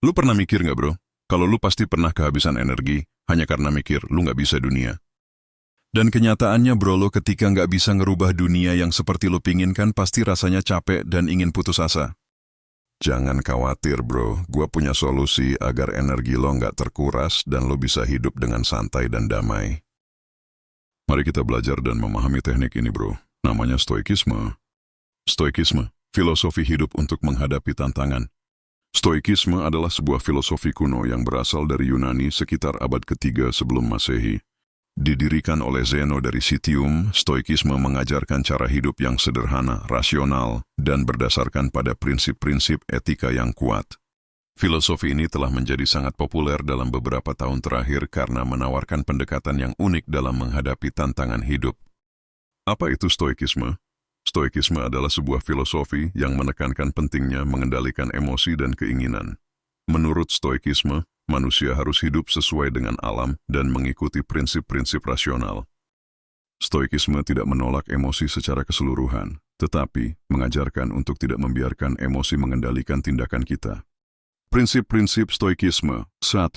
Lu pernah mikir nggak bro? Kalau lu pasti pernah kehabisan energi hanya karena mikir lu nggak bisa dunia. Dan kenyataannya bro, lo ketika nggak bisa ngerubah dunia yang seperti lu pinginkan pasti rasanya capek dan ingin putus asa. Jangan khawatir bro, gua punya solusi agar energi lo nggak terkuras dan lo bisa hidup dengan santai dan damai. Mari kita belajar dan memahami teknik ini bro, namanya stoikisme. Stoikisme, filosofi hidup untuk menghadapi tantangan. Stoikisme adalah sebuah filosofi kuno yang berasal dari Yunani sekitar abad ketiga sebelum Masehi. Didirikan oleh Zeno dari Citium, Stoikisme mengajarkan cara hidup yang sederhana, rasional, dan berdasarkan pada prinsip-prinsip etika yang kuat. Filosofi ini telah menjadi sangat populer dalam beberapa tahun terakhir karena menawarkan pendekatan yang unik dalam menghadapi tantangan hidup. Apa itu Stoikisme? Stoikisme adalah sebuah filosofi yang menekankan pentingnya mengendalikan emosi dan keinginan. Menurut Stoikisme, manusia harus hidup sesuai dengan alam dan mengikuti prinsip-prinsip rasional. Stoikisme tidak menolak emosi secara keseluruhan, tetapi mengajarkan untuk tidak membiarkan emosi mengendalikan tindakan kita. Prinsip-prinsip Stoikisme. 1.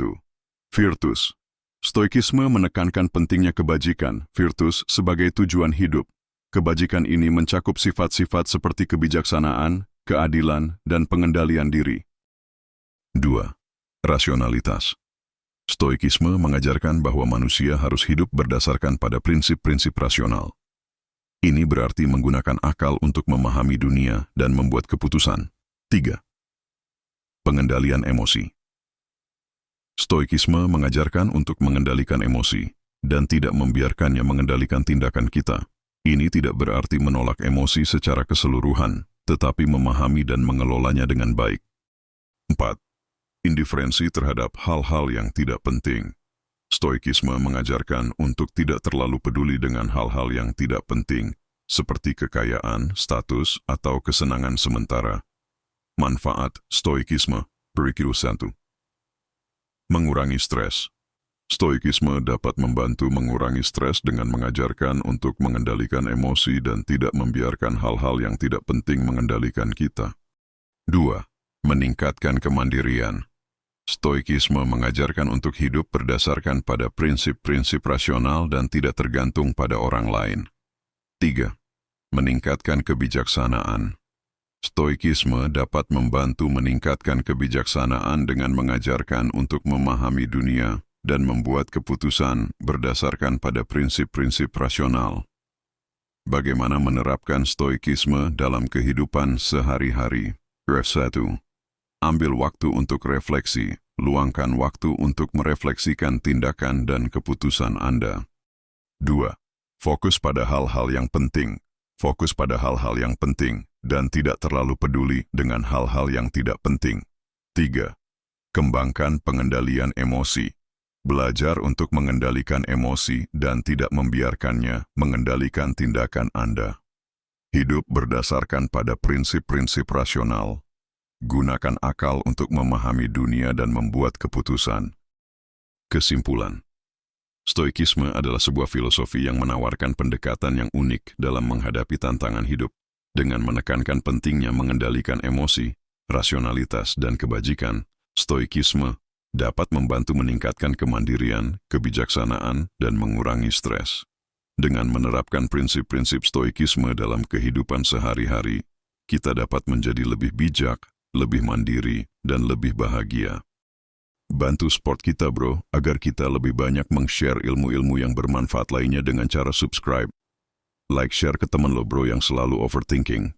Virtus. Stoikisme menekankan pentingnya kebajikan, virtus, sebagai tujuan hidup. Kebajikan ini mencakup sifat-sifat seperti kebijaksanaan, keadilan, dan pengendalian diri. 2. Rasionalitas. Stoikisme mengajarkan bahwa manusia harus hidup berdasarkan pada prinsip-prinsip rasional. Ini berarti menggunakan akal untuk memahami dunia dan membuat keputusan. 3. Pengendalian emosi. Stoikisme mengajarkan untuk mengendalikan emosi dan tidak membiarkannya mengendalikan tindakan kita. Ini tidak berarti menolak emosi secara keseluruhan, tetapi memahami dan mengelolanya dengan baik. 4. Indiferensi terhadap hal-hal yang tidak penting. Stoikisme mengajarkan untuk tidak terlalu peduli dengan hal-hal yang tidak penting, seperti kekayaan, status, atau kesenangan sementara. Manfaat Stoikisme. Berikut 1. Mengurangi stres. Stoikisme dapat membantu mengurangi stres dengan mengajarkan untuk mengendalikan emosi dan tidak membiarkan hal-hal yang tidak penting mengendalikan kita. 2. Meningkatkan kemandirian. Stoikisme mengajarkan untuk hidup berdasarkan pada prinsip-prinsip rasional dan tidak tergantung pada orang lain. 3. Meningkatkan kebijaksanaan. Stoikisme dapat membantu meningkatkan kebijaksanaan dengan mengajarkan untuk memahami dunia dan membuat keputusan berdasarkan pada prinsip-prinsip rasional. Bagaimana menerapkan stoikisme dalam kehidupan sehari-hari? 1. Ambil waktu untuk refleksi. Luangkan waktu untuk merefleksikan tindakan dan keputusan Anda. 2. Fokus pada hal-hal yang penting. Fokus pada hal-hal yang penting dan tidak terlalu peduli dengan hal-hal yang tidak penting. 3. Kembangkan pengendalian emosi. Belajar untuk mengendalikan emosi dan tidak membiarkannya mengendalikan tindakan Anda. Hidup berdasarkan pada prinsip-prinsip rasional. Gunakan akal untuk memahami dunia dan membuat keputusan. Kesimpulan. Stoikisme adalah sebuah filosofi yang menawarkan pendekatan yang unik dalam menghadapi tantangan hidup. Dengan menekankan pentingnya mengendalikan emosi, rasionalitas, dan kebajikan, stoikisme dapat membantu meningkatkan kemandirian, kebijaksanaan, dan mengurangi stres. Dengan menerapkan prinsip-prinsip stoikisme dalam kehidupan sehari-hari, kita dapat menjadi lebih bijak, lebih mandiri, dan lebih bahagia. Bantu support kita bro, agar kita lebih banyak meng-share ilmu-ilmu yang bermanfaat lainnya dengan cara subscribe. Like share ke teman lo bro yang selalu overthinking.